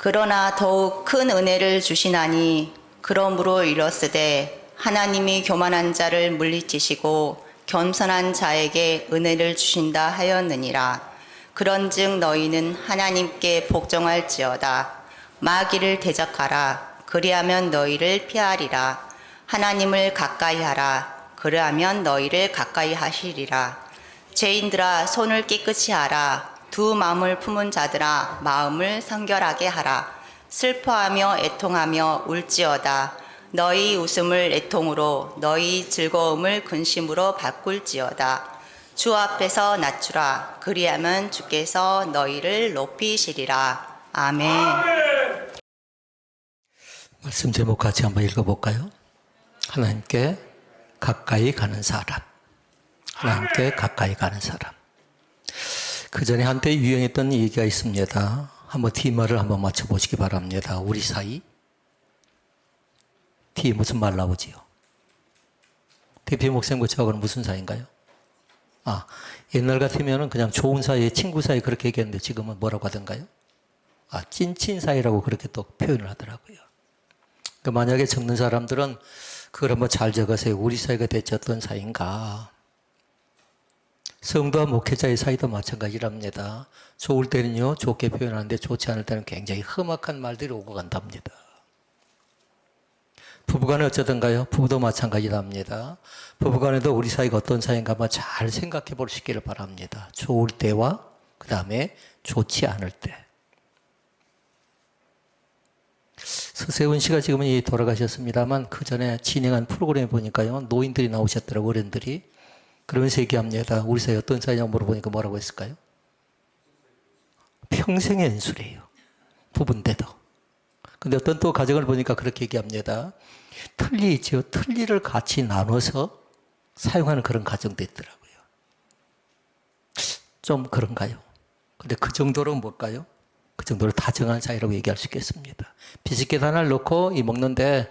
그러나 더욱 큰 은혜를 주시나니 그러므로 이르시되 하나님이 교만한 자를 물리치시고 겸손한 자에게 은혜를 주신다 하였느니라. 그런즉 너희는 하나님께 복종할지어다. 마귀를 대적하라. 그리하면 너희를 피하리라. 하나님을 가까이 하라. 그리하면 너희를 가까이 하시리라. 죄인들아 손을 깨끗이 하라. 두 마음을 품은 자들아 마음을 성결하게 하라. 슬퍼하며 애통하며 울지어다. 너희 웃음을 애통으로 너희 즐거움을 근심으로 바꿀지어다. 주 앞에서 낮추라. 그리하면 주께서 너희를 높이시리라. 아멘. 말씀 제목 같이 한번 읽어볼까요? 하나님께 가까이 가는 사람. 하나님께 가까이 가는 사람. 그 전에 한때 유행했던 얘기가 있습니다. 한번 D말을 한번 맞춰보시기 바랍니다. 우리 사이. D 무슨 말 나오지요? 대표 목사님과 저하고는 무슨 사이인가요? 옛날 같으면 그냥 좋은 사이, 친구 사이 그렇게 얘기했는데 지금은 뭐라고 하던가요? 찐친 사이라고 그렇게 또 표현을 하더라고요. 그러니까 만약에 적는 사람들은 그걸 한번 잘 적으세요. 우리 사이가 대체 어떤 사이인가? 성도와 목회자의 사이도 마찬가지랍니다. 좋을 때는요, 좋게 표현하는데 좋지 않을 때는 굉장히 험악한 말들이 오고 간답니다. 부부간에 어쩌던가요? 부부도 마찬가지랍니다. 부부간에도 우리 사이가 어떤 사이인가 한번 잘 생각해 보시기를 바랍니다. 좋을 때와 그 다음에 좋지 않을 때. 서세훈 씨가 지금은 돌아가셨습니다만 그 전에 진행한 프로그램에 보니까요, 노인들이 나오셨더라고요, 어른들이. 그러면서 얘기합니다. 우리 사이 어떤 사이냐고 물어보니까 뭐라고 했을까요? 평생의 연수래요. 부부인데도. 근데 어떤 또 가정을 보니까 그렇게 얘기합니다. 틀리죠. 틀니를 같이 나눠서 사용하는 그런 가정도 있더라고요. 좀 그런가요? 근데 그 정도로 뭘까요? 그 정도로 다정한 사이라고 얘기할 수 있겠습니다. 비스킷 하나를 넣고 먹는데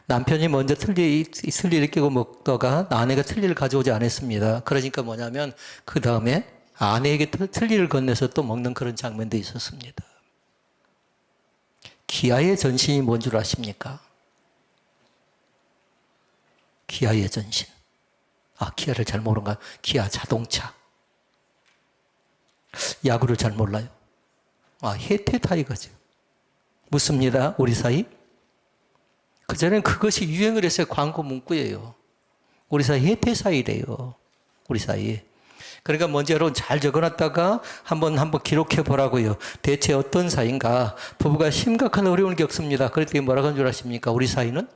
남편이 먼저 틀니를 끼고 먹다가 아내가 틀니를 가져오지 않았습니다. 그러니까 뭐냐면 그 다음에 아내에게 틀니를 건네서 또 먹는 그런 장면도 있었습니다. 기아의 전신이 뭔 줄 아십니까? 기아의 전신. 기아를 잘 모르는가? 기아 자동차. 야구를 잘 몰라요? 해태 타이거즈. 묻습니다. 우리 사이? 그전엔 그것이 유행을 했어요. 광고 문구예요. 우리 사이 해태 사이래요. 우리 사이. 그러니까 먼저 여러분 잘 적어놨다가 한번 기록해 보라고요. 대체 어떤 사이인가? 부부가 심각한 어려움을 겪습니다. 그랬더니 뭐라고 하는 줄 아십니까? 우리 사이는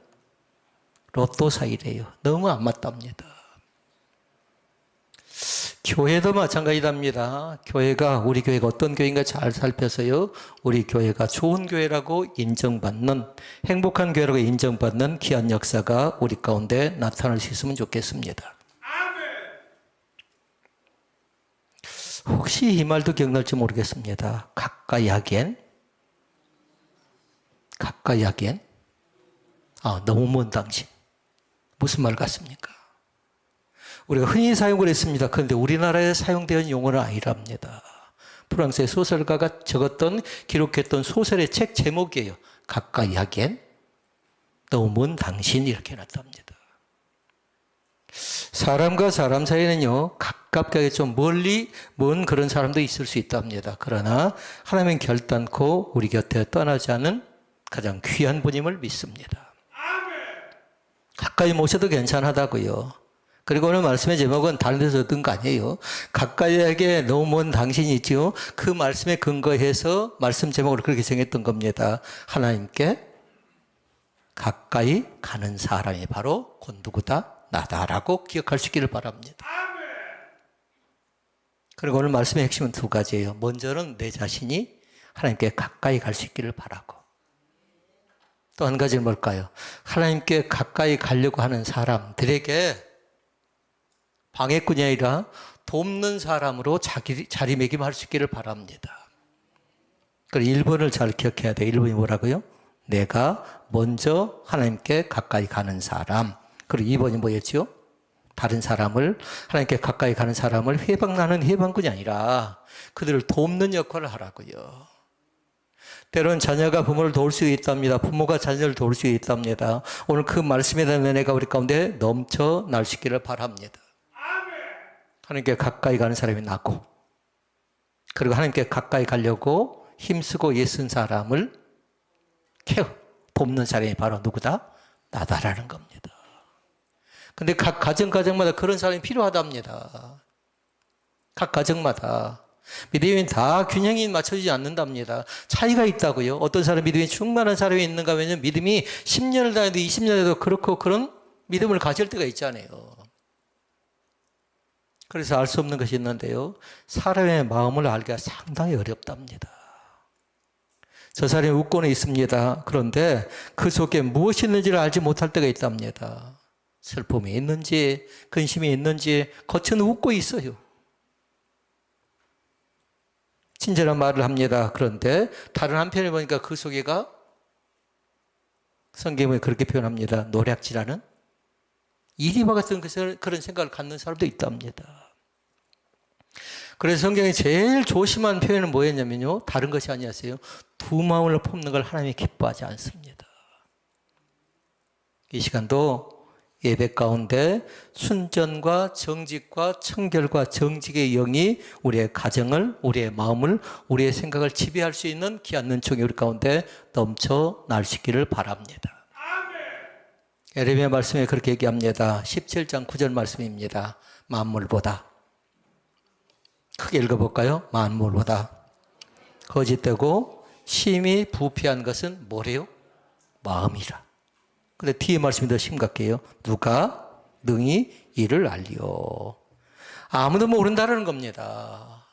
로또 사이래요. 너무 안 맞답니다. 교회도 마찬가지랍니다. 우리 교회가 어떤 교회인가 잘 살펴서요. 우리 교회가 좋은 교회라고 인정받는, 행복한 교회라고 인정받는 귀한 역사가 우리 가운데 나타날 수 있으면 좋겠습니다. 혹시 이 말도 기억날지 모르겠습니다. 가까이 하기엔? 너무 먼 당신. 무슨 말 같습니까? 우리가 흔히 사용을 했습니다. 그런데 우리나라에 사용되는 용어는 아니랍니다. 프랑스의 소설가가 기록했던 소설의 책 제목이에요. 가까이 하기엔 너무 먼 당신, 이렇게 해놨답니다. 사람과 사람 사이에는요, 가깝게 좀 멀리 먼 그런 사람도 있을 수 있답니다. 그러나 하나님은 결단코 우리 곁에 떠나지 않은 가장 귀한 분임을 믿습니다. 가까이 모셔도 괜찮다고요. 그리고 오늘 말씀의 제목은 다른 데서 얻은 거 아니에요. 가까이에게 너무 먼 당신이 있죠. 그 말씀에 근거해서 말씀 제목을 그렇게 정했던 겁니다. 하나님께 가까이 가는 사람이 바로 곧 누구다? 나다라고 기억할 수 있기를 바랍니다. 그리고 오늘 말씀의 핵심은 두 가지예요. 먼저는 내 자신이 하나님께 가까이 갈 수 있기를 바라고, 또 한 가지는 뭘까요? 하나님께 가까이 가려고 하는 사람들에게 방해꾼이 아니라 돕는 사람으로 자리매김할 수 있기를 바랍니다. 그리고 1번을 잘 기억해야 돼요. 1번이 뭐라고요? 내가 먼저 하나님께 가까이 가는 사람. 그리고 2번이 뭐였죠? 다른 사람을, 하나님께 가까이 가는 사람을 해방나는 해방군이 아니라 그들을 돕는 역할을 하라고요. 때로는 자녀가 부모를 도울 수 있답니다. 부모가 자녀를 도울 수 있답니다. 오늘 그 말씀에 대한 은혜가 우리 가운데 넘쳐날 수 있기를 바랍니다. 하나님께 가까이 가는 사람이 낫고, 그리고 하나님께 가까이 가려고 힘쓰고 애쓴 사람을 돕는 사람이 바로 누구다? 나다라는 겁니다. 근데 각 가정마다 그런 사람이 필요하답니다. 각 가정마다. 믿음이 다 균형이 맞춰지지 않는답니다. 차이가 있다고요. 어떤 사람 믿음이 충만한 사람이 있는가 하면 믿음이 10년을 다녀도 20년에도 그렇고 그런 믿음을 가질 때가 있잖아요. 그래서 알 수 없는 것이 있는데요. 사람의 마음을 알기가 상당히 어렵답니다. 저 사람이 웃고는 있습니다. 그런데 그 속에 무엇이 있는지를 알지 못할 때가 있답니다. 슬픔이 있는지 근심이 있는지 겉은 웃고 있어요. 친절한 말을 합니다. 그런데 다른 한편에 보니까 그 속에가 성경에 그렇게 표현합니다. 노략질하는 이리와 같은 그런 생각을 갖는 사람도 있답니다. 그래서 성경이 제일 조심한 표현은 뭐였냐면요. 다른 것이 아니었어요. 두 마음을 품는 걸 하나님이 기뻐하지 않습니다. 이 시간도 예배 가운데 순전과 정직과 청결과 정직의 영이 우리의 가정을, 우리의 마음을, 우리의 생각을 지배할 수 있는 귀한 은총이 우리 가운데 넘쳐날 수 있기를 바랍니다. 예레미야 말씀에 그렇게 얘기합니다. 17장 9절 말씀입니다. 만물보다. 크게 읽어볼까요? 만물보다 거짓되고 심히 부패한 것은 뭐래요? 마음이라. 근데 뒤에 말씀이 더 심각해요. 누가 능히 이를 알리요. 아무도 모른다는 겁니다.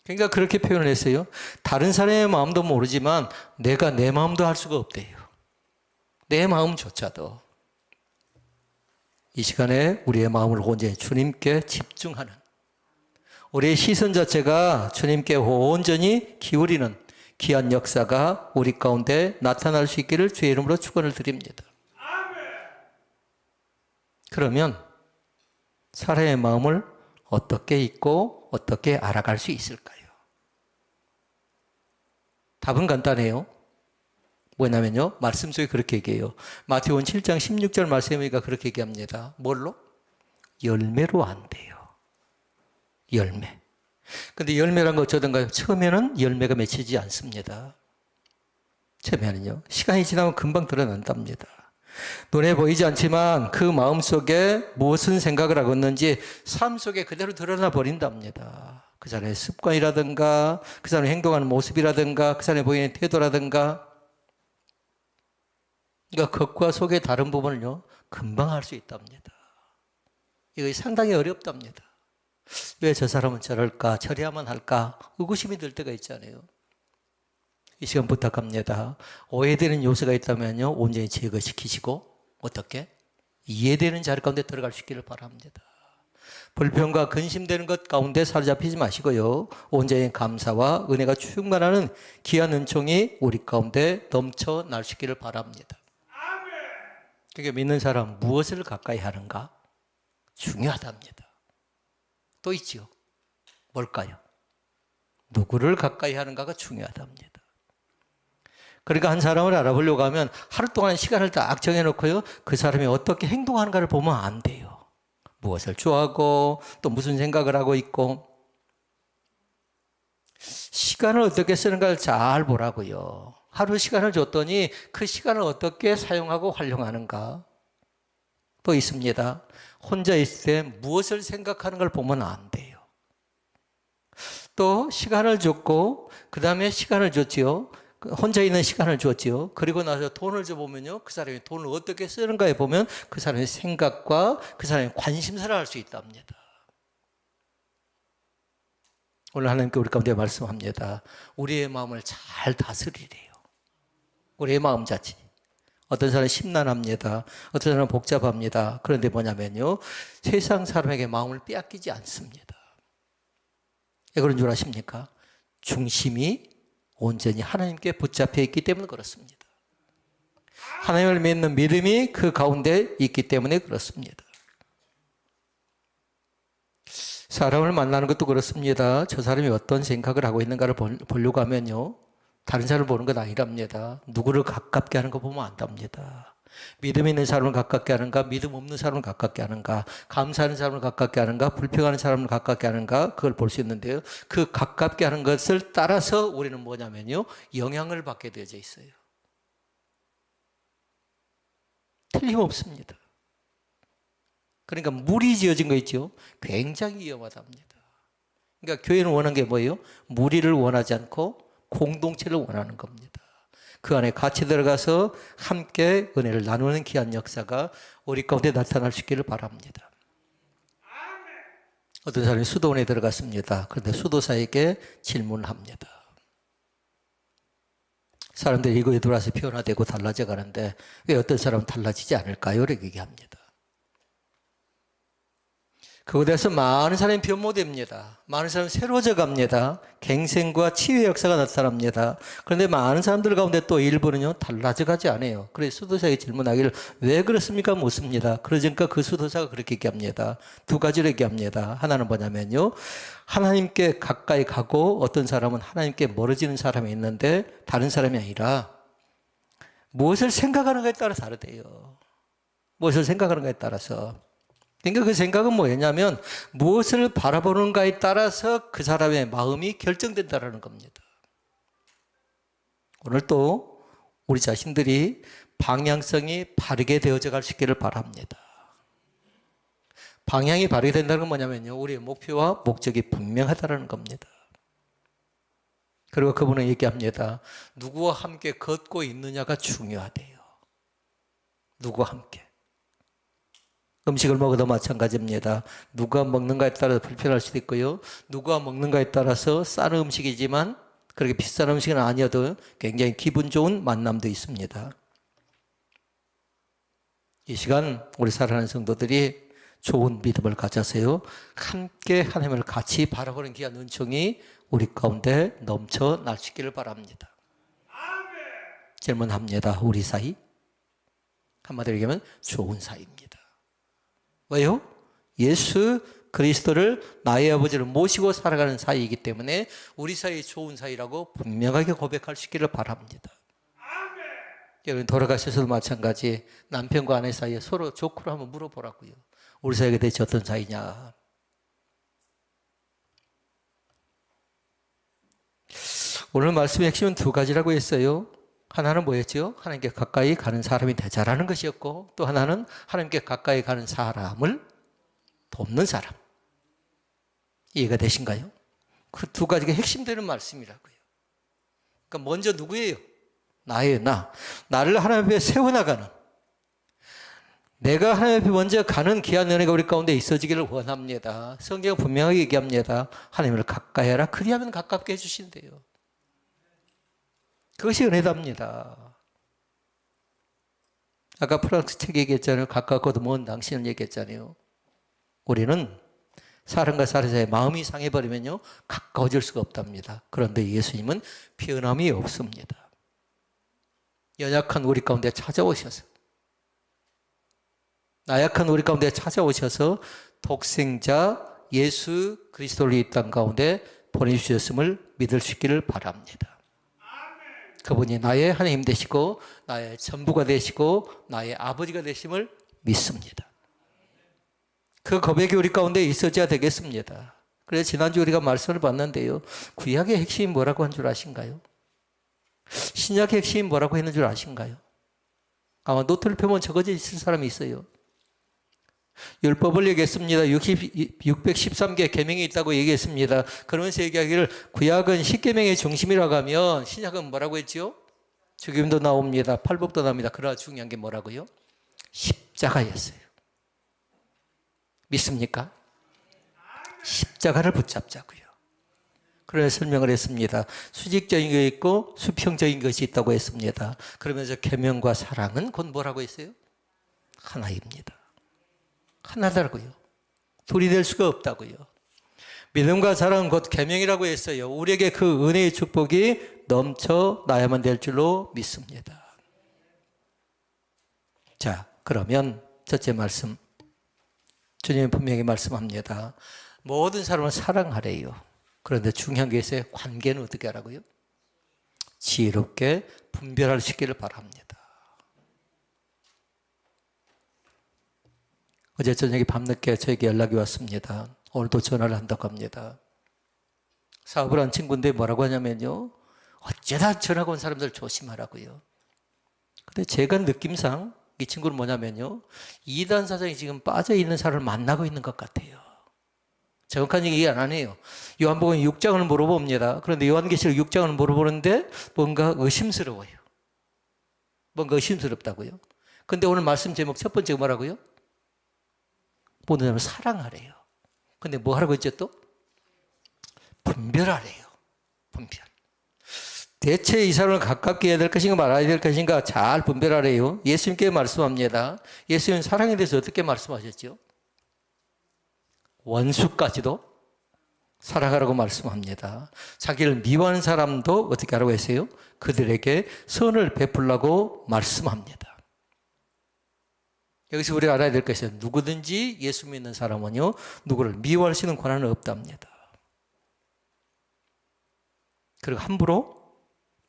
그러니까 그렇게 표현을 했어요. 다른 사람의 마음도 모르지만 내가 내 마음도 알 수가 없대요. 내 마음조차도. 이 시간에 우리의 마음을 온전히 주님께 집중하는, 우리의 시선 자체가 주님께 온전히 기울이는 귀한 역사가 우리 가운데 나타날 수 있기를 주의 이름으로 축원을 드립니다. 그러면 사람의 마음을 어떻게 읽고 어떻게 알아갈 수 있을까요? 답은 간단해요. 뭐냐면요. 말씀 속에 그렇게 얘기해요. 마태복음 7장 16절 말씀이니까 그렇게 얘기합니다. 뭘로? 열매로 안 돼요. 열매. 근데 열매란 거 어쩌던가요? 처음에는 열매가 맺히지 않습니다. 처음에는요. 시간이 지나면 금방 드러난답니다. 눈에 보이지 않지만 그 마음속에 무슨 생각을 하고 있는지 삶 속에 그대로 드러나 버린답니다. 그 사람의 습관이라든가 그 사람의 행동하는 모습이라든가 그 사람의 보이는 태도라든가, 그러니까 겉과 속의 다른 부분을요 금방 알 수 있답니다. 이거 상당히 어렵답니다. 왜 저 사람은 저럴까? 저래야만 할까? 의구심이 들 때가 있잖아요. 이 시간 부탁합니다. 오해되는 요소가 있다면요 온전히 제거시키시고 어떻게? 이해되는 자리 가운데 들어갈 수 있기를 바랍니다. 불평과 근심되는 것 가운데 사로잡히지 마시고요. 온전히 감사와 은혜가 충만하는 귀한 은총이 우리 가운데 넘쳐날 수 있기를 바랍니다. 그러니까 믿는 사람 무엇을 가까이 하는가? 중요하답니다. 또 있지요. 뭘까요? 누구를 가까이 하는가가 중요하답니다. 그러니까 한 사람을 알아보려고 하면 하루 동안 시간을 딱 정해놓고요. 그 사람이 어떻게 행동하는가를 보면 안 돼요. 무엇을 좋아하고 또 무슨 생각을 하고 있고 시간을 어떻게 쓰는가를 잘 보라고요. 하루 시간을 줬더니 그 시간을 어떻게 사용하고 활용하는가. 또 있습니다. 혼자 있을 때 무엇을 생각하는 걸 보면 안 돼요. 또 시간을 줬고 그 다음에 시간을 줬지요. 혼자 있는 시간을 줬지요. 그리고 나서 돈을 줘보면요. 그 사람이 돈을 어떻게 쓰는가에 보면 그 사람의 생각과 그 사람의 관심사를 알 수 있답니다. 오늘 하나님께 우리 가운데 말씀합니다. 우리의 마음을 잘 다스리래요. 우리의 마음 자체. 어떤 사람은 심란합니다. 어떤 사람은 복잡합니다. 그런데 뭐냐면요. 세상 사람에게 마음을 빼앗기지 않습니다. 왜 그런 줄 아십니까? 중심이 온전히 하나님께 붙잡혀 있기 때문에 그렇습니다. 하나님을 믿는 믿음이 그 가운데 있기 때문에 그렇습니다. 사람을 만나는 것도 그렇습니다. 저 사람이 어떤 생각을 하고 있는가를 보려고 하면요, 다른 사람을 보는 건 아니랍니다. 누구를 가깝게 하는 거 보면 안답니다. 믿음 있는 사람을 가깝게 하는가, 믿음 없는 사람을 가깝게 하는가, 감사하는 사람을 가깝게 하는가, 불평하는 사람을 가깝게 하는가, 그걸 볼 수 있는데요. 그 가깝게 하는 것을 따라서 우리는 뭐냐면요, 영향을 받게 되어져 있어요. 틀림없습니다. 그러니까 물이 지어진 거 있죠. 굉장히 위험하답니다. 그러니까 교회는 원하는 게 뭐예요? 무리를 원하지 않고 공동체를 원하는 겁니다. 그 안에 같이 들어가서 함께 은혜를 나누는 귀한 역사가 우리 가운데 나타날 수 있기를 바랍니다. 어떤 사람이 수도원에 들어갔습니다. 그런데 수도사에게 질문을 합니다. 사람들이 이거에 들어와서 변화되고 달라져 가는데 왜 어떤 사람은 달라지지 않을까요? 이렇게 얘기합니다. 그거에 대해서 많은 사람이 변모됩니다. 많은 사람이 새로워져 갑니다. 갱생과 치유의 역사가 나타납니다. 그런데 많은 사람들 가운데 또 일부는요, 달라져 가지 않아요. 그래서 수도사에게 질문하기를 왜 그렇습니까? 묻습니다. 그러니까 그 수도사가 그렇게 얘기합니다. 두 가지로 얘기합니다. 하나는 뭐냐면요, 하나님께 가까이 가고 어떤 사람은 하나님께 멀어지는 사람이 있는데 다른 사람이 아니라 무엇을 생각하는가에 따라 다르대요. 무엇을 생각하는가에 따라서. 그러니까 그 생각은 뭐냐면 무엇을 바라보는가에 따라서 그 사람의 마음이 결정된다는 겁니다. 오늘 또 우리 자신들이 방향성이 바르게 되어져 갈 수 있기를 바랍니다. 방향이 바르게 된다는 건 뭐냐면요, 우리의 목표와 목적이 분명하다는 겁니다. 그리고 그분은 얘기합니다. 누구와 함께 걷고 있느냐가 중요하대요. 누구와 함께. 음식을 먹어도 마찬가지입니다. 누가 먹는가에 따라서 불편할 수도 있고요. 누가 먹는가에 따라서 싼 음식이지만 그렇게 비싼 음식은 아니어도 굉장히 기분 좋은 만남도 있습니다. 이 시간 우리 사랑하는 성도들이 좋은 믿음을 가져서요, 함께 하나님을 같이 바라보는 귀한 은총이 우리 가운데 넘쳐날 수 있기를 바랍니다. 질문합니다. 우리 사이? 한마디로 얘기하면 좋은 사이입니다. 왜요? 예수 그리스도를 나의 아버지를 모시고 살아가는 사이이기 때문에 우리 사이 좋은 사이라고 분명하게 고백할 수 있기를 바랍니다. 여러분 돌아가셔서도 마찬가지, 남편과 아내 사이에 서로 조크로 한번 물어보라고요. 우리 사이가 대체 어떤 사이냐. 오늘 말씀의 핵심은 두 가지라고 했어요. 하나는 뭐였죠? 하나님께 가까이 가는 사람이 되자라는 것이었고, 또 하나는 하나님께 가까이 가는 사람을 돕는 사람. 이해가 되신가요? 그 두 가지가 핵심되는 말씀이라고요. 그러니까 먼저 누구예요? 나예요, 나. 나를 하나님 앞에 세워나가는, 내가 하나님 앞에 먼저 가는 귀한 은혜가 우리 가운데 있어지기를 원합니다. 성경은 분명하게 얘기합니다. 하나님을 가까이 하라. 그리하면 가깝게 해주신대요. 그것이 은혜답니다. 아까 프랑스 책 얘기했잖아요. 가깝고도 먼 당신을 얘기했잖아요. 우리는 사람과 사람 사이에 마음이 상해버리면요, 가까워질 수가 없답니다. 그런데 예수님은 변함이 없습니다. 연약한 우리 가운데 찾아오셔서, 나약한 우리 가운데 찾아오셔서 독생자 예수 그리스도를 이 땅 가운데 보내주셨음을 믿을 수 있기를 바랍니다. 그분이 나의 하나님 되시고 나의 전부가 되시고 나의 아버지가 되심을 믿습니다. 그 고백이 우리 가운데 있어져야 되겠습니다. 그래서 지난주 우리가 말씀을 봤는데요, 구약의 핵심이 뭐라고 한 줄 아신가요? 신약의 핵심이 뭐라고 했는 줄 아신가요? 아마 노트를 펴면 적어져 있을 사람이 있어요. 율법을 얘기했습니다. 613개 계명이 있다고 얘기했습니다. 그러면서 얘기하기를 구약은 10계명의 중심이라고 하면 신약은 뭐라고 했죠? 죽임도 나옵니다. 팔복도 나옵니다. 그러나 중요한 게 뭐라고요? 십자가였어요. 믿습니까? 십자가를 붙잡자고요. 그래서 설명을 했습니다. 수직적인 것이 있고 수평적인 것이 있다고 했습니다. 그러면서 계명과 사랑은 곧 뭐라고 했어요? 하나입니다. 하나더라고요. 둘이 될 수가 없다고요. 믿음과 사랑은 곧 계명이라고 했어요. 우리에게 그 은혜의 축복이 넘쳐나야만 될 줄로 믿습니다. 자, 그러면 첫째 말씀, 주님이 분명히 말씀합니다. 모든 사람을 사랑하래요. 그런데 중요한 게 있어요. 관계는 어떻게 하라고요? 지혜롭게 분별할 수 있기를 바랍니다. 어제 저녁에 밤늦게 저에게 연락이 왔습니다. 오늘도 전화를 한다고 합니다. 사업을 한 친구인데 뭐라고 하냐면요. 어쩌다 전화가 온 사람들 조심하라고요. 근데 제가 느낌상 이 친구는 뭐냐면요. 이단 사장이 지금 빠져있는 사람을 만나고 있는 것 같아요. 정확한 얘기 안 해요. 요한복음 6장을 물어봅니다. 그런데 요한계시록 6장을 물어보는데 뭔가 의심스러워요. 뭔가 의심스럽다고요. 근데 오늘 말씀 제목 첫 번째 뭐라고요? 모든 사람을 사랑하래요. 근데 뭐 하라고 했죠 또? 분별하래요. 분별. 대체 이 사람을 가깝게 해야 될 것인가 말아야 될 것인가 잘 분별하래요. 예수님께 말씀합니다. 예수님은 사랑에 대해서 어떻게 말씀하셨죠? 원수까지도 사랑하라고 말씀합니다. 자기를 미워하는 사람도 어떻게 하라고 했어요? 그들에게 선을 베풀라고 말씀합니다. 여기서 우리가 알아야 될 것은 누구든지 예수 믿는 사람은요, 누구를 미워할 수 있는 권한은 없답니다. 그리고 함부로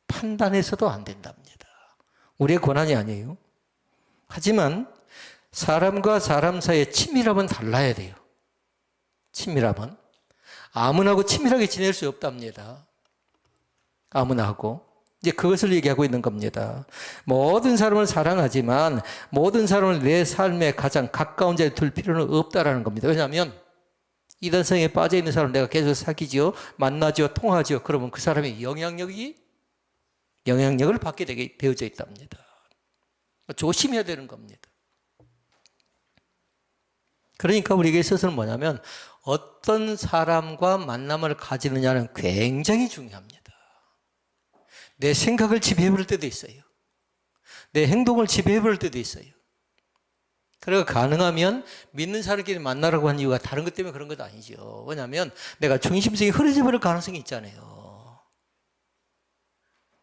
판단해서도 안 된답니다. 우리의 권한이 아니에요. 하지만 사람과 사람 사이의 친밀함은 달라야 돼요. 친밀함은 아무나하고 친밀하게 지낼 수 없답니다. 아무나하고. 이제 그것을 얘기하고 있는 겁니다. 모든 사람을 사랑하지만 모든 사람을 내 삶에 가장 가까운 자리에 둘 필요는 없다라는 겁니다. 왜냐하면 이단성에 빠져있는 사람을 내가 계속 사귀지요, 만나죠, 통하죠. 그러면 그 사람의 영향력을 받게 되어져 있답니다. 조심해야 되는 겁니다. 그러니까 우리에게 있어서는 뭐냐면 어떤 사람과 만남을 가지느냐는 굉장히 중요합니다. 내 생각을 지배해버릴 때도 있어요. 내 행동을 지배해버릴 때도 있어요. 그래서 가능하면 믿는 사람끼리 만나라고 한 이유가 다른 것 때문에 그런 것도 아니죠. 왜냐하면 내가 중심성이 흐려져 버릴 가능성이 있잖아요.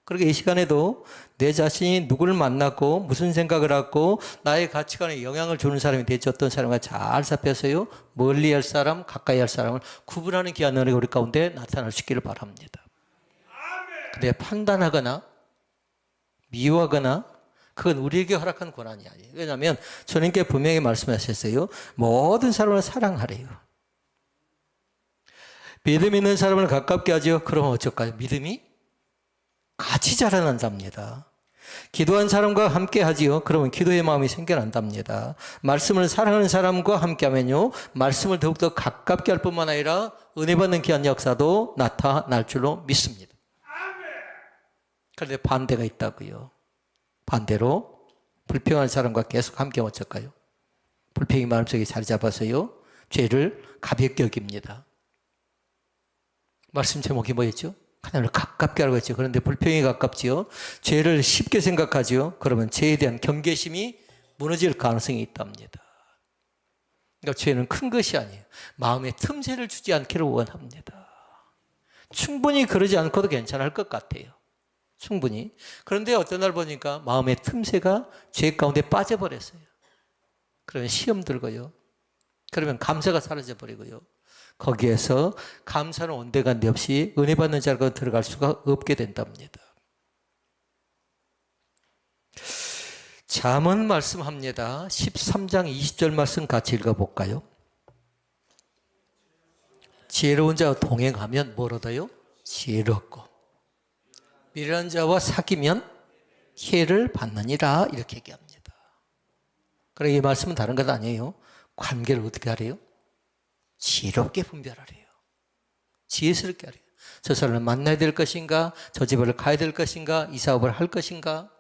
그러니까 이 시간에도 내 자신이 누구를 만났고 무슨 생각을 하고 나의 가치관에 영향을 주는 사람이 대체 어떤 사람과 잘 살펴서요, 멀리 할 사람, 가까이 할 사람을 구분하는 귀한 은혜가 우리 가운데 나타날 수 있기를 바랍니다. 근데 판단하거나 미워하거나 그건 우리에게 허락한 권한이 아니에요. 왜냐하면 주님께 분명히 말씀하셨어요. 모든 사람을 사랑하래요. 믿음 있는 사람을 가깝게 하죠. 그러면 어쩔까요? 믿음이 같이 자라난답니다. 기도한 사람과 함께 하지요. 그러면 기도의 마음이 생겨난답니다. 말씀을 사랑하는 사람과 함께 하면요, 말씀을 더욱더 가깝게 할 뿐만 아니라 은혜 받는 귀한 역사도 나타날 줄로 믿습니다. 그런데 반대가 있다고요. 반대로 불평한 사람과 계속 함께 어쩔까요? 불평이 마음속에 자리 잡아서요, 죄를 가볍게 여깁니다. 말씀 제목이 뭐였죠? 하나님을 가깝게 하라고 했죠. 그런데 불평이 가깝지요. 죄를 쉽게 생각하지요. 그러면 죄에 대한 경계심이 무너질 가능성이 있답니다. 그러니까 죄는 큰 것이 아니에요. 마음에 틈새를 주지 않기를 원합니다. 충분히 그러지 않고도 괜찮을 것 같아요. 충분히. 그런데 어떤 날 보니까 마음의 틈새가 죄 가운데 빠져버렸어요. 그러면 시험 들고요. 그러면 감사가 사라져버리고요. 거기에서 감사는 온데간데 없이 은혜 받는 자가 들어갈 수가 없게 된답니다. 잠언 말씀합니다. 13장 20절 말씀 같이 읽어볼까요? 지혜로운 자와 동행하면 뭘 얻어요? 지혜를 얻고 미련한 자와 사귀면 해를 받느니라, 이렇게 얘기합니다. 그러니까 이 말씀은 다른 것 아니에요. 관계를 어떻게 하래요? 지혜롭게 분별하래요. 지혜스럽게 하래요. 저 사람을 만나야 될 것인가? 저 집을 가야 될 것인가? 이 사업을 할 것인가?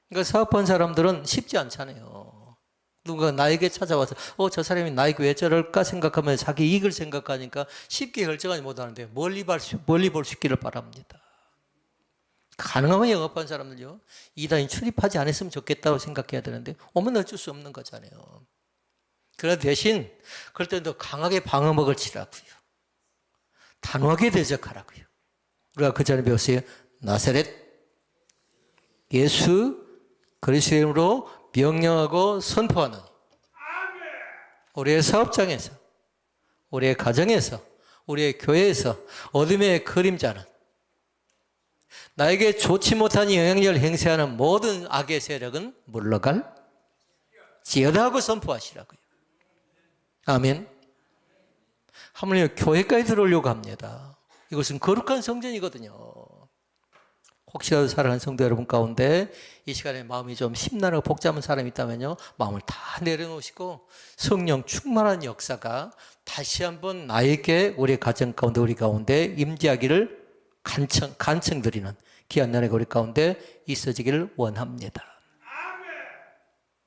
그러니까 사업한 사람들은 쉽지 않잖아요. 누군가 나에게 찾아와서 저 사람이 나에게 왜 저럴까 생각하면 자기 이익을 생각하니까 쉽게 결정하지 못하는데 멀리 볼 수 있기를 바랍니다. 가능하면 영업한 사람들요, 이단이 출입하지 않았으면 좋겠다고 생각해야 되는데 오면 어쩔 수 없는 거잖아요. 그러나 대신 그럴 때는 더 강하게 방어막을 치라고요. 단호하게 대적하라고요. 우리가 그 전에 배웠어요. 나사렛 예수 그리스도의 이름으로 명령하고 선포하는 우리의 사업장에서, 우리의 가정에서, 우리의 교회에서 어둠의 그림자는 나에게 좋지 못한 영향력을 행사하는 모든 악의 세력은 물러갈 지어다 하고 선포하시라고요. 아멘. 하물며 교회까지 들어오려고 합니다. 이것은 거룩한 성전이거든요. 혹시라도 사랑하는 성도 여러분 가운데 이 시간에 마음이 좀 심란하고 복잡한 사람이 있다면요, 마음을 다 내려놓으시고 성령 충만한 역사가 다시 한번 나에게, 우리 가정 가운데, 우리 가운데 임재하기를 간청드리는 귀한 날의 우리 가운데 있어지기를 원합니다.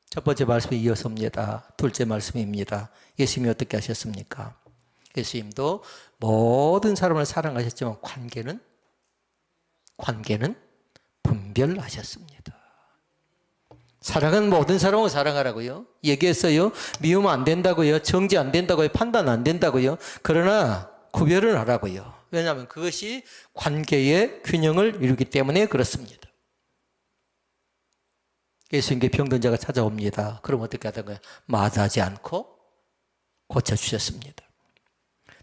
첫 번째 말씀에 이어서입니다. 둘째 말씀입니다. 예수님이 어떻게 하셨습니까? 예수님도 모든 사람을 사랑하셨지만 관계는 분별하셨습니다. 사랑은 모든 사람을 사랑하라고요. 얘기했어요. 미우면 안 된다고요. 정지 안 된다고요. 판단 안 된다고요. 그러나 구별을 하라고요. 왜냐하면 그것이 관계의 균형을 이루기 때문에 그렇습니다. 예수님께 병든 자가 찾아옵니다. 그럼 어떻게 하던가요? 마다하지 않고 고쳐주셨습니다.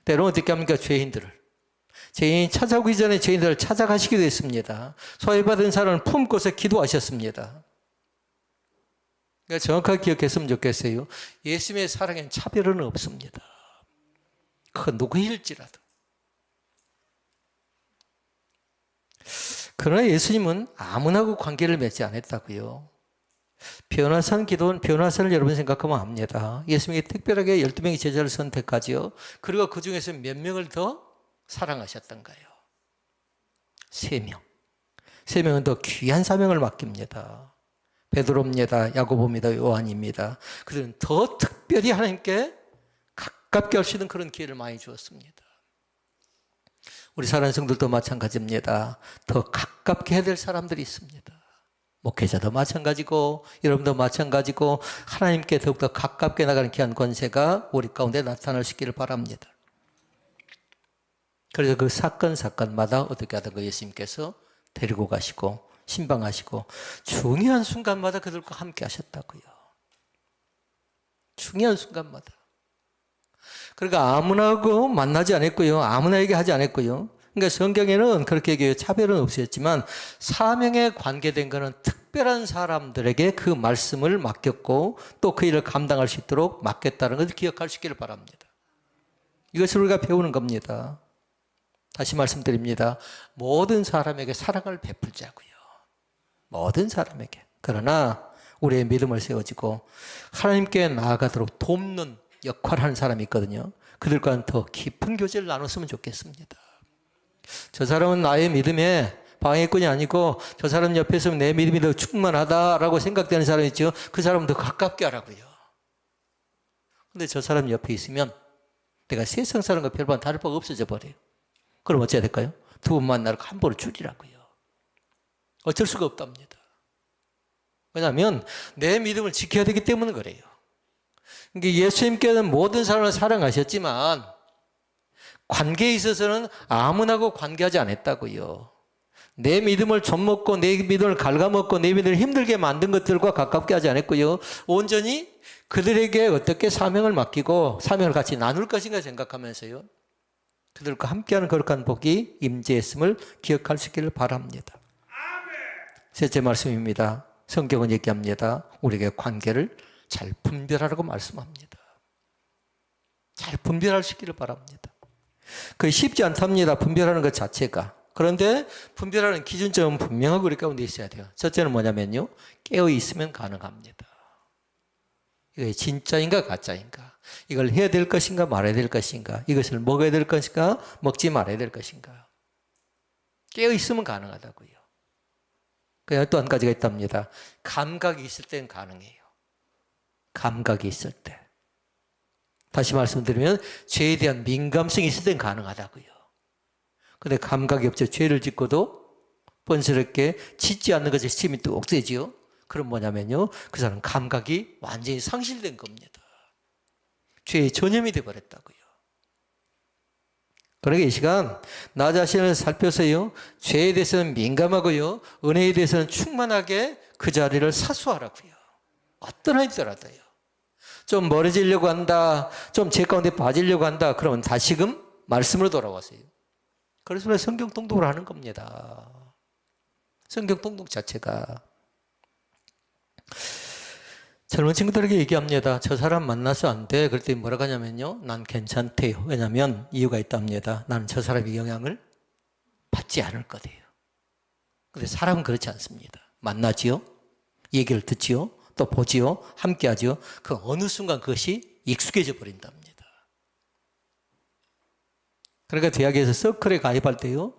때로는 어떻게 합니까? 죄인 찾아오기 전에 죄인들을 찾아가시기도 했습니다. 소외받은 사람을 품고서 기도하셨습니다. 그러니까 정확하게 기억했으면 좋겠어요. 예수님의 사랑에는 차별은 없습니다. 그 누구일지라도. 그러나 예수님은 아무나고 관계를 맺지 않았다고요. 변화산 기도는, 변화산을 여러분 생각하면 압니다. 예수님이 특별하게 12명의 제자를 선택하지요. 그리고 그 중에서 몇 명을 더 사랑하셨던가요? 3명. 3명은 더 귀한 사명을 맡깁니다. 베드로입니다. 야고보입니다. 요한입니다. 그들은 더 특별히 하나님께 가깝게 할 수 있는 그런 기회를 많이 주었습니다. 우리 사랑하는 성들도 마찬가지입니다. 더 가깝게 해야 될 사람들이 있습니다. 목회자도 마찬가지고 여러분도 마찬가지고 하나님께 더욱더 가깝게 나가는 귀한 권세가 우리 가운데 나타날 수 있기를 바랍니다. 그래서 그 사건마다 어떻게 하던가 예수님께서 데리고 가시고 신방하시고 중요한 순간마다 그들과 함께 하셨다고요. 중요한 순간마다. 그러니까 아무나하고 만나지 않았고요. 아무나에게 하지 않았고요. 그러니까 성경에는 그렇게 얘기해요. 차별은 없었지만 사명에 관계된 것은 특별한 사람들에게 그 말씀을 맡겼고 또 그 일을 감당할 수 있도록 맡겼다는 것을 기억할 수 있기를 바랍니다. 이것을 우리가 배우는 겁니다. 다시 말씀드립니다. 모든 사람에게 사랑을 베풀자고요. 모든 사람에게. 그러나 우리의 믿음을 세워지고 하나님께 나아가도록 돕는 역할을 하는 사람이 있거든요. 그들과는 더 깊은 교제를 나눴으면 좋겠습니다. 저 사람은 나의 믿음에 방해꾼이 아니고 저 사람 옆에 있으면 내 믿음이 더 충만하다라고 생각되는 사람이 있죠. 그 사람은 더 가깝게 하라고요. 근데 저 사람 옆에 있으면 내가 세상 사람과 별반 다를 바가 없어져 버려요. 그럼 어찌해야 될까요? 두 번 만나러 한 번을 줄이라고요. 어쩔 수가 없답니다. 왜냐하면 내 믿음을 지켜야 되기 때문에 그래요. 그러니까 예수님께는 모든 사람을 사랑하셨지만 관계에 있어서는 아무나고 관계하지 않았다고요. 내 믿음을 좀먹고 내 믿음을 갉아먹고 내 믿음을 힘들게 만든 것들과 가깝게 하지 않았고요. 온전히 그들에게 어떻게 사명을 맡기고 사명을 같이 나눌 것인가 생각하면서요. 그들과 함께하는 거룩한 복이 임재했음을 기억할 수 있기를 바랍니다. 셋째 말씀입니다. 성경은 얘기합니다. 우리에게 관계를 잘 분별하라고 말씀합니다. 잘 분별할 수 있기를 바랍니다. 그게 쉽지 않답니다. 분별하는 것 자체가. 그런데 분별하는 기준점은 분명하고 우리 가운데 있어야 돼요. 첫째는 뭐냐면요. 깨어 있으면 가능합니다. 이게 진짜인가 가짜인가. 이걸 해야 될 것인가 말아야 될 것인가. 이것을 먹어야 될 것인가 먹지 말아야 될 것인가. 깨어 있으면 가능하다고요. 그냥 또 한 가지가 있답니다. 감각이 있을 땐 가능해요. 감각이 있을 때. 다시 말씀드리면 죄에 대한 민감성이 있을 땐 가능하다고요. 근데 감각이 없죠. 죄를 짓고도 뻔스럽게 짓지 않는 것에 힘이 뚝 세지요. 그럼 뭐냐면요. 그 사람은 감각이 완전히 상실된 겁니다. 죄의 전염이 되어버렸다고요. 그러니까 이 시간 나 자신을 살펴서요. 죄에 대해서는 민감하고요. 은혜에 대해서는 충만하게 그 자리를 사수하라고요. 어떤 하이더라도요. 좀 멀어지려고 한다. 좀 제 가운데 빠지려고 한다. 그러면 다시금 말씀으로 돌아와세요. 그래서 성경 통독을 하는 겁니다. 성경 통독 자체가. 젊은 친구들에게 얘기합니다. 저 사람 만나서 안 돼. 그랬더니 뭐라고 하냐면요. 난 괜찮대요. 왜냐하면 이유가 있답니다. 나는 저 사람의 영향을 받지 않을 거대요. 근데 사람은 그렇지 않습니다. 만나지요. 얘기를 듣지요. 또 보지요. 함께 하지요. 그 어느 순간 그것이 익숙해져 버린답니다. 그러니까 대학에서 서클에 가입할 때요.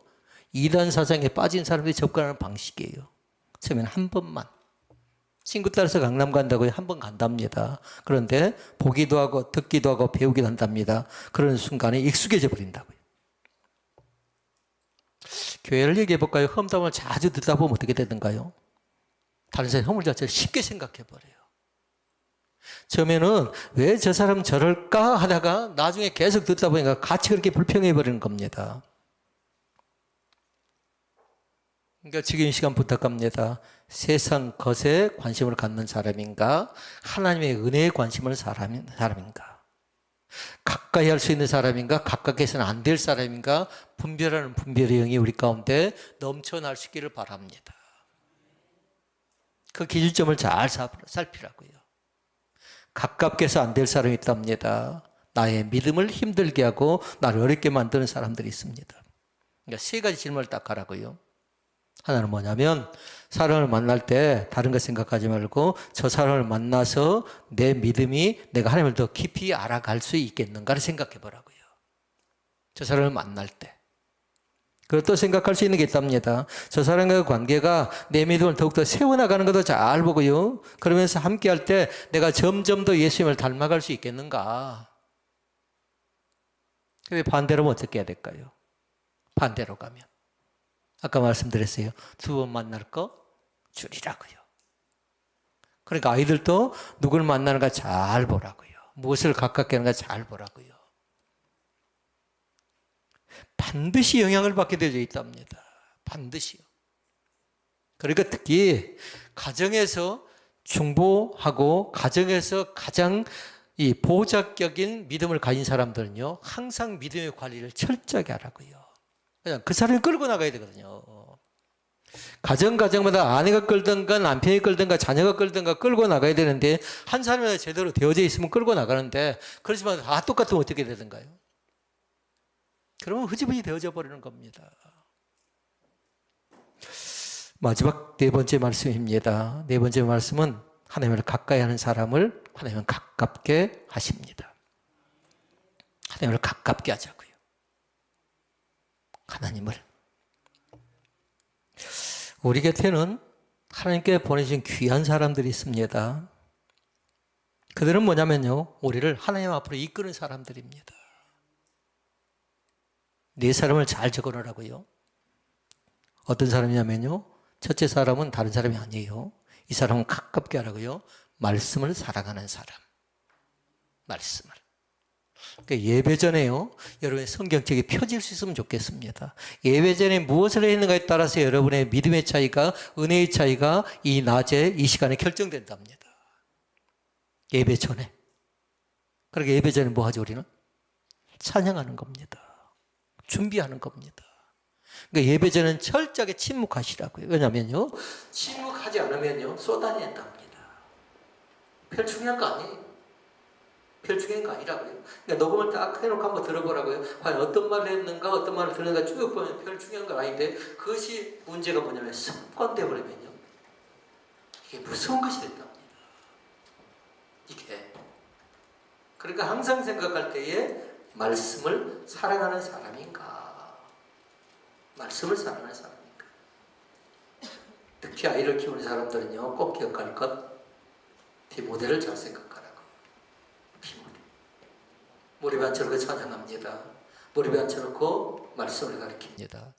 이단 사상에 빠진 사람들이 접근하는 방식이에요. 처음에는 한 번만. 친구 따라서 강남 간다고 한 번 간답니다. 그런데 보기도 하고 듣기도 하고 배우기도 한답니다. 그런 순간에 익숙해져 버린다고요. 교회를 얘기해 볼까요? 험담을 자주 듣다 보면 어떻게 되는가요? 다른 사람의 허물 자체를 쉽게 생각해 버려요. 처음에는 왜 저 사람 저럴까 하다가 나중에 계속 듣다 보니까 같이 그렇게 불평해 버리는 겁니다. 그러니까 지금 이 시간 부탁합니다. 세상 것에 관심을 갖는 사람인가? 하나님의 은혜에 관심을 사람인가? 가까이 할 수 있는 사람인가? 가깝게서는 안 될 사람인가? 분별하는 분별의 영이 우리 가운데 넘쳐날 수 있기를 바랍니다. 그 기준점을 잘 살피라고요. 가깝게서 안 될 사람이 있답니다. 나의 믿음을 힘들게 하고 나를 어렵게 만드는 사람들이 있습니다. 그러니까 세 가지 질문을 딱 하라고요. 하나는 뭐냐면 사람을 만날 때 다른 거 생각하지 말고 저 사람을 만나서 내 믿음이 내가 하나님을 더 깊이 알아갈 수 있겠는가를 생각해 보라고요. 저 사람을 만날 때. 그리고 또 생각할 수 있는 게 있답니다. 저 사람과의 관계가 내 믿음을 더욱더 세워나가는 것도 잘 보고요. 그러면서 함께 할 때 내가 점점 더 예수님을 닮아갈 수 있겠는가. 반대로 어떻게 해야 될까요? 반대로 가면. 아까 말씀드렸어요. 두 번 만날 거 줄이라고요. 그러니까 아이들도 누굴 만나는가 잘 보라고요. 무엇을 가깝게 하는가 잘 보라고요. 반드시 영향을 받게 되어 있답니다. 반드시요. 그러니까 특히 가정에서 중보하고 가정에서 가장 이 보호자격인 믿음을 가진 사람들은요. 항상 믿음의 관리를 철저하게 하라고요. 그냥 그 사람을 끌고 나가야 되거든요. 가정마다 아내가 끌든가 남편이 끌든가 자녀가 끌든가 끌고 나가야 되는데 한 사람이 제대로 되어져 있으면 끌고 나가는데 그렇지만 다 똑같으면 어떻게 되든가요? 그러면 흐지부지 되어져 버리는 겁니다. 마지막 네 번째 말씀입니다. 네 번째 말씀은 하나님을 가까이 하는 사람을 하나님은 가깝게 하십니다. 하나님을 가깝게 하자고요. 하나님을. 우리 곁에는 하나님께 보내신 귀한 사람들이 있습니다. 그들은 뭐냐면요. 우리를 하나님 앞으로 이끄는 사람들입니다. 네 사람을 잘 적어놓으라고요. 어떤 사람이냐면요. 첫째 사람은 다른 사람이 아니에요. 이 사람은 가깝게 하라고요. 말씀을 사랑하는 사람. 말씀을. 그러니까 예배 전에요. 여러분의 성경책이 펴질 수 있으면 좋겠습니다. 예배 전에 무엇을 했는가에 따라서 여러분의 믿음의 차이가, 은혜의 차이가 이 낮에, 이 시간에 결정된답니다. 예배 전에. 그러니까 예배 전에 뭐 하죠, 우리는? 찬양하는 겁니다. 준비하는 겁니다. 그러니까 예배 전에는 철저하게 침묵하시라고요. 왜냐면요. 침묵하지 않으면요. 쏟아낸답니다. 별 중요한 거 아니에요. 별 중요한 거 아니라고요. 그러니까 녹음을 딱 해놓고 한번 들어보라고요. 과연 어떤 말을 했는가, 어떤 말을 들었는가 쭉 보면 별 중요한 건 아닌데 그것이 문제가 뭐냐면 습관돼 버리면요. 이게 무서운 것이 된답니다. 이게. 그러니까 항상 생각할 때에 말씀을 사랑하는 사람인가? 말씀을 사랑하는 사람인가? 특히 아이를 키우는 사람들은요, 꼭 기억할 것, 디모데를 잘 생각하라고. 디모데. 머리 앉혀놓고 찬양합니다. 머리 앉혀놓고 말씀을 가르칩니다.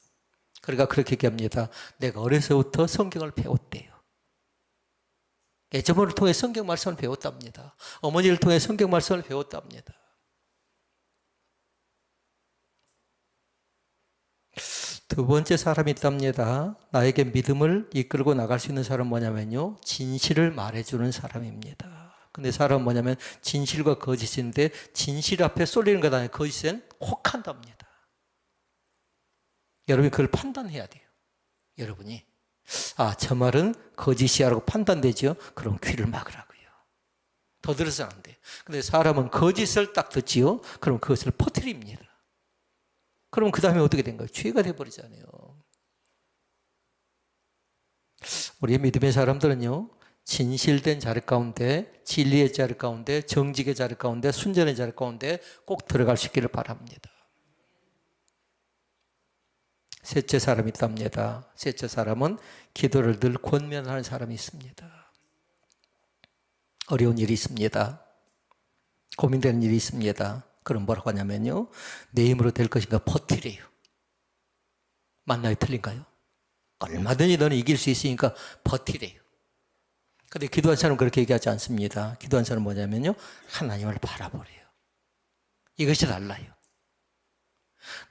그러니까 그렇게 얘기합니다. 내가 어려서부터 성경을 배웠대요. 예전을 통해 성경 말씀을 배웠답니다. 어머니를 통해 성경 말씀을 배웠답니다. 두 번째 사람이 있답니다. 나에게 믿음을 이끌고 나갈 수 있는 사람은 뭐냐면요. 진실을 말해주는 사람입니다. 근데 사람은 뭐냐면 진실과 거짓인데 진실 앞에 쏠리는 것 아니에요. 거짓엔 혹한답니다. 여러분이 그걸 판단해야 돼요. 여러분이 저 말은 거짓이야라고 판단되죠. 그럼 귀를 막으라고요. 더 들어서는 안 돼요. 근데 사람은 거짓을 딱 듣지요. 그럼 그것을 퍼뜨립니다. 그럼 그 다음에 어떻게 된 거예요? 죄가 돼버리잖아요. 우리 믿음의 사람들은요, 진실된 자리 가운데, 진리의 자리 가운데, 정직의 자리 가운데, 순전의 자리 가운데 꼭 들어갈 수 있기를 바랍니다. 셋째 사람이 있답니다. 셋째 사람은 기도를 늘 권면하는 사람이 있습니다. 어려운 일이 있습니다. 고민되는 일이 있습니다. 그럼 뭐라고 하냐면요, 내 힘으로 될 것인가 버티래요. 맞나요? 틀린가요? 얼마든지 너는 이길 수 있으니까 버티래요. 근데 기도한 사람은 그렇게 얘기하지 않습니다. 기도한 사람은 뭐냐면요, 하나님을 바라보래요. 이것이 달라요.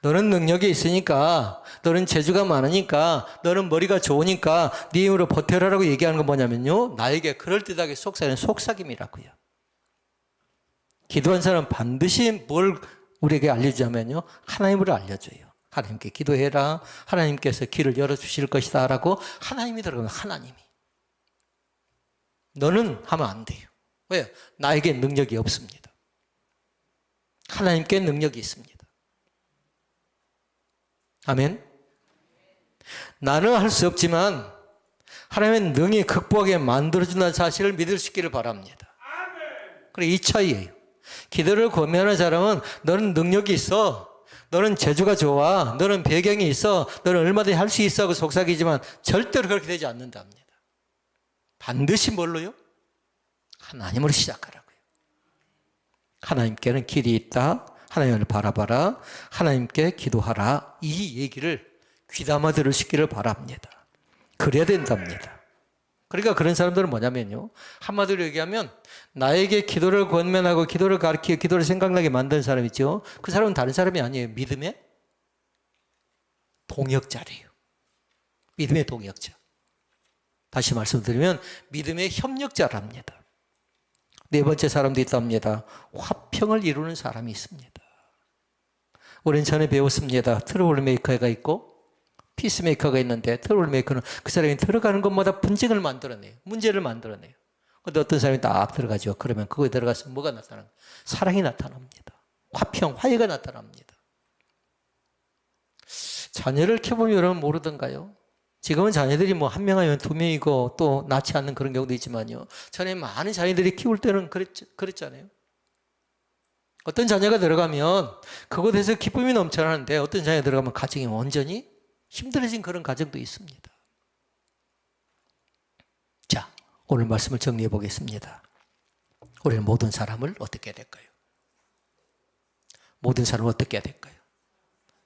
너는 능력이 있으니까, 너는 재주가 많으니까, 너는 머리가 좋으니까 네 힘으로 버텨라라고 얘기하는 건 뭐냐면요, 나에게 그럴듯하게 속삭이는 속삭임이라고요. 기도한 사람은 반드시 뭘 우리에게 알려주냐면요, 하나님을 알려줘요. 하나님께 기도해라. 하나님께서 길을 열어주실 것이다 라고 하나님이 들어가면 하나님이. 너는 하면 안 돼요. 왜요? 나에게 능력이 없습니다. 하나님께 능력이 있습니다. 아멘. 나는 할 수 없지만 하나님은 능히 극복하게 만들어준다는 사실을 믿을 수 있기를 바랍니다. 그래, 이 차이예요. 기도를 권면하는 사람은 너는 능력이 있어, 너는 재주가 좋아, 너는 배경이 있어, 너는 얼마든지 할 수 있어 하고 속삭이지만 절대로 그렇게 되지 않는답니다. 반드시 뭘로요? 하나님으로 시작하라고요. 하나님께는 길이 있다. 하나님을 바라봐라. 하나님께 기도하라. 이 얘기를 귀담아 들을 수 있기를 바랍니다. 그래야 된답니다. 그러니까 그런 사람들은 뭐냐면요, 한마디로 얘기하면 나에게 기도를 권면하고 기도를 가르치고 기도를 생각나게 만드는 사람 있죠. 그 사람은 다른 사람이 아니에요. 믿음의 동역자래요. 믿음의 동역자. 다시 말씀드리면 믿음의 협력자랍니다. 네 번째 사람도 있답니다. 화평을 이루는 사람이 있습니다. 우리는 전에 배웠습니다. 트러블 메이커가 있고 피스메이커가 있는데, 트러블 메이커는 그 사람이 들어가는 것마다 분쟁을 만들어내요. 문제를 만들어내요. 근데 어떤 사람이 딱 들어가죠. 그러면 그거에 들어가서 뭐가 나타나요? 사랑이 나타납니다. 화평, 화해가 나타납니다. 자녀를 키워보면 여러분 모르던가요? 지금은 자녀들이 뭐 한 명 아니면 두 명이고 또 낳지 않는 그런 경우도 있지만요, 전에 많은 자녀들이 키울 때는 그랬잖아요. 어떤 자녀가 들어가면 그곳에서 기쁨이 넘쳐나는데, 어떤 자녀가 들어가면 가정이 온전히 힘들어진 그런 가정도 있습니다. 자, 오늘 말씀을 정리해 보겠습니다. 우리는 모든 사람을 어떻게 해야 될까요? 모든 사람을 어떻게 해야 될까요?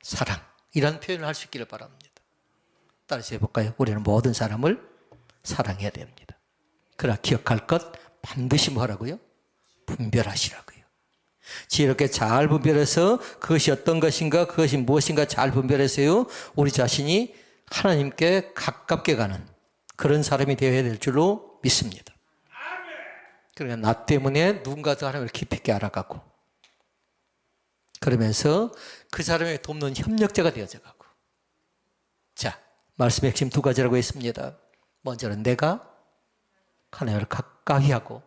사랑이라는 표현을 할 수 있기를 바랍니다. 따라서 해볼까요? 우리는 모든 사람을 사랑해야 됩니다. 그러나 기억할 것, 반드시 뭐라고요? 분별하시라고요. 지혜롭게 잘 분별해서 그것이 어떤 것인가, 그것이 무엇인가 잘 분별해서요, 우리 자신이 하나님께 가깝게 가는 그런 사람이 되어야 될 줄로 믿습니다. 그러니까 나 때문에 누군가도 하나님을 깊이 있게 알아가고, 그러면서 그 사람을 돕는 협력자가 되어져 가고. 자, 말씀의 핵심 두 가지라고 했습니다. 먼저는 내가 하나님을 가까이 하고,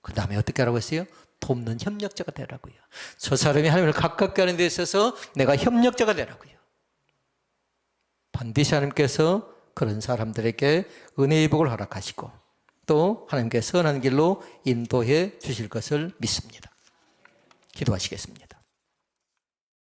그 다음에 어떻게 하라고 했어요? 돕는 협력자가 되라고요. 저 사람이 하나님을 가깝게 하는 데 있어서 내가 협력자가 되라고요. 반드시 하나님께서 그런 사람들에게 은혜의 복을 허락하시고 또 하나님께 선한 길로 인도해 주실 것을 믿습니다. 기도하시겠습니다.